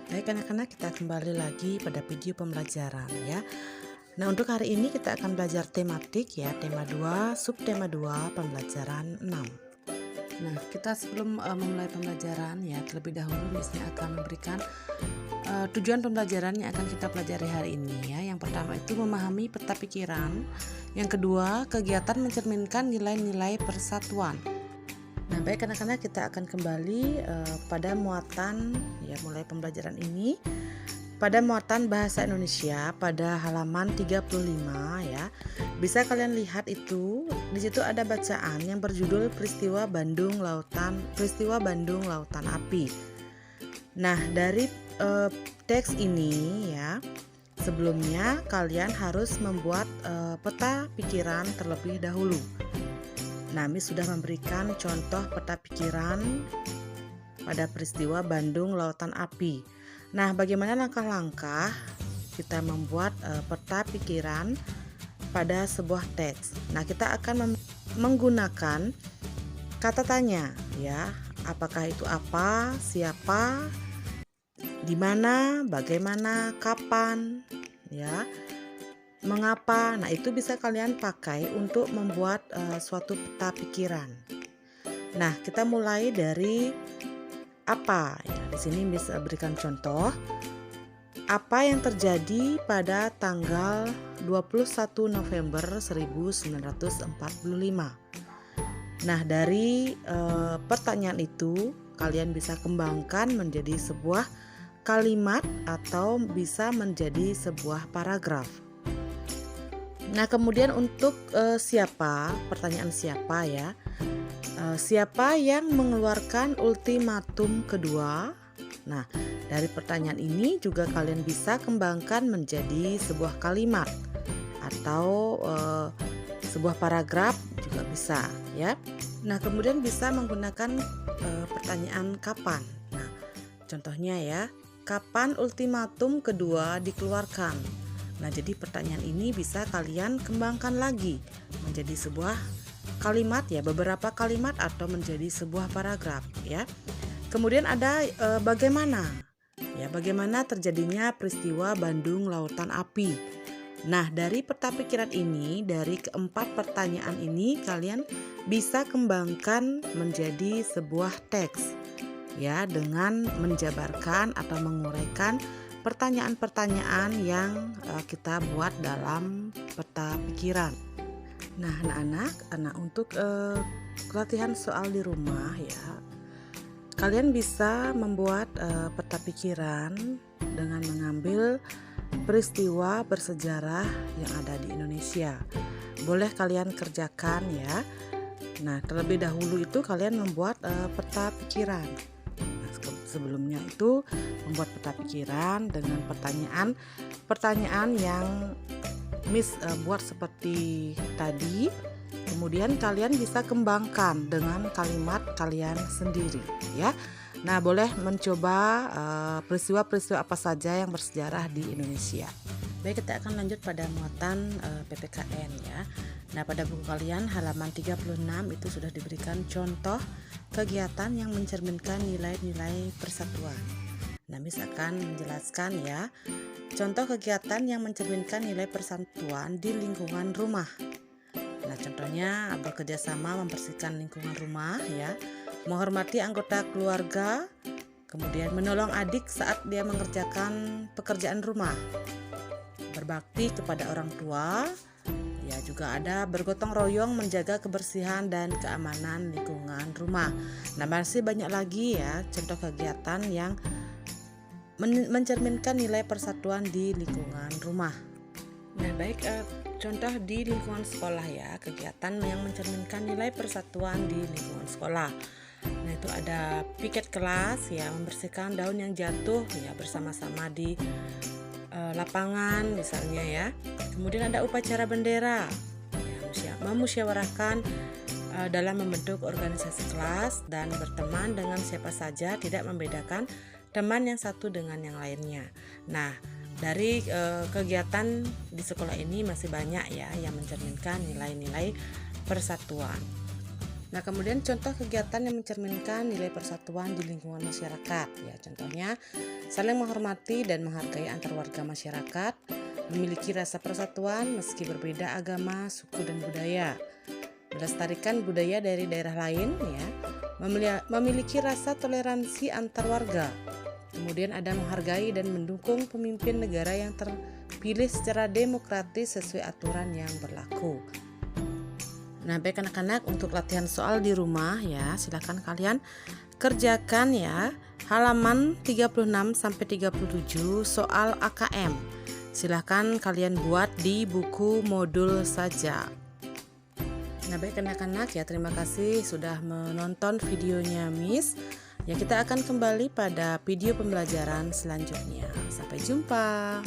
Baik anak-anak, kita kembali lagi pada video pembelajaran ya. Nah, untuk hari ini kita akan belajar tematik ya, tema 2, subtema 2, pembelajaran 6. Nah, kita sebelum memulai pembelajaran ya, terlebih dahulu Miss akan memberikan tujuan pembelajaran yang akan kita pelajari hari ini ya. Yang pertama itu memahami peta pikiran. Yang kedua, kegiatan mencerminkan nilai-nilai persatuan. Nah, baik anak-anak, kita akan kembali pada muatan ya, mulai pembelajaran ini pada muatan bahasa Indonesia pada halaman 35 ya. Bisa kalian lihat itu, di situ ada bacaan yang berjudul Peristiwa Bandung Lautan Api. Nah, dari teks ini ya, sebelumnya kalian harus membuat peta pikiran terlebih dahulu. Nah, Miss sudah memberikan contoh peta pikiran pada peristiwa Bandung Lautan Api. Nah, bagaimana langkah-langkah kita membuat peta pikiran pada sebuah teks? Nah, kita akan menggunakan kata tanya ya. Apakah itu apa, siapa, di mana, bagaimana, kapan, ya. Mengapa? Nah, itu bisa kalian pakai untuk membuat suatu peta pikiran. Nah, kita mulai dari apa ya. Di sini bisa berikan contoh. Apa yang terjadi pada tanggal 21 November 1945? Nah, dari pertanyaan itu kalian bisa kembangkan menjadi sebuah kalimat atau bisa menjadi sebuah paragraf. Nah, kemudian untuk siapa, pertanyaan siapa ya, siapa yang mengeluarkan ultimatum kedua? Nah, dari pertanyaan ini juga kalian bisa kembangkan menjadi sebuah kalimat atau sebuah paragraf juga bisa ya. Nah, kemudian bisa menggunakan pertanyaan kapan. Nah, contohnya ya, kapan ultimatum kedua dikeluarkan? Nah, jadi pertanyaan ini bisa kalian kembangkan lagi menjadi sebuah kalimat ya, beberapa kalimat atau menjadi sebuah paragraf ya. Kemudian ada bagaimana? Ya, bagaimana terjadinya peristiwa Bandung Lautan Api? Nah, dari peta pikiran ini, dari keempat pertanyaan ini kalian bisa kembangkan menjadi sebuah teks ya, dengan menjabarkan atau menguraikan pertanyaan-pertanyaan yang kita buat dalam peta pikiran. Nah, anak-anak, untuk latihan soal di rumah ya, kalian bisa membuat peta pikiran dengan mengambil peristiwa bersejarah yang ada di Indonesia. Boleh kalian kerjakan ya. Nah, terlebih dahulu itu kalian membuat peta pikiran. Sebelumnya itu membuat peta pikiran dengan pertanyaan yang Miss buat seperti tadi. Kemudian kalian bisa kembangkan dengan kalimat kalian sendiri ya. Nah, boleh mencoba peristiwa-peristiwa apa saja yang bersejarah di Indonesia. Baik, kita akan lanjut pada muatan PPKN ya. Nah, pada buku kalian halaman 36 itu sudah diberikan contoh kegiatan yang mencerminkan nilai-nilai persatuan. Nah, Miss akan menjelaskan ya, contoh kegiatan yang mencerminkan nilai persatuan di lingkungan rumah. Nah, contohnya bekerja sama membersihkan lingkungan rumah ya, menghormati anggota keluarga, kemudian menolong adik saat dia mengerjakan pekerjaan rumah, berbakti kepada orang tua, ya juga ada bergotong royong menjaga kebersihan dan keamanan lingkungan rumah. Nah, masih banyak lagi ya contoh kegiatan yang mencerminkan nilai persatuan di lingkungan rumah. Nah, baik, contoh di lingkungan sekolah ya, kegiatan yang mencerminkan nilai persatuan di lingkungan sekolah. Nah, itu ada piket kelas ya, membersihkan daun yang jatuh ya bersama-sama di lapangan misalnya ya. Kemudian ada upacara bendera ya, memusyawarahkan dalam membentuk organisasi kelas dan berteman dengan siapa saja, tidak membedakan teman yang satu dengan yang lainnya. Nah, dari kegiatan di sekolah ini masih banyak ya yang mencerminkan nilai-nilai persatuan. Nah, kemudian contoh kegiatan yang mencerminkan nilai persatuan di lingkungan masyarakat. Ya, contohnya saling menghormati dan menghargai antar warga masyarakat, memiliki rasa persatuan meski berbeda agama, suku, dan budaya, melestarikan budaya dari daerah lain, ya, memiliki rasa toleransi antar warga. Kemudian ada menghargai dan mendukung pemimpin negara yang terpilih secara demokratis sesuai aturan yang berlaku. Nah, baik anak-anak, untuk latihan soal di rumah ya, silakan kalian kerjakan ya halaman 36 sampai 37 soal AKM. Silakan kalian buat di buku modul saja. Nah, baik anak-anak ya, terima kasih sudah menonton videonya Miss. Ya, kita akan kembali pada video pembelajaran selanjutnya. Sampai jumpa.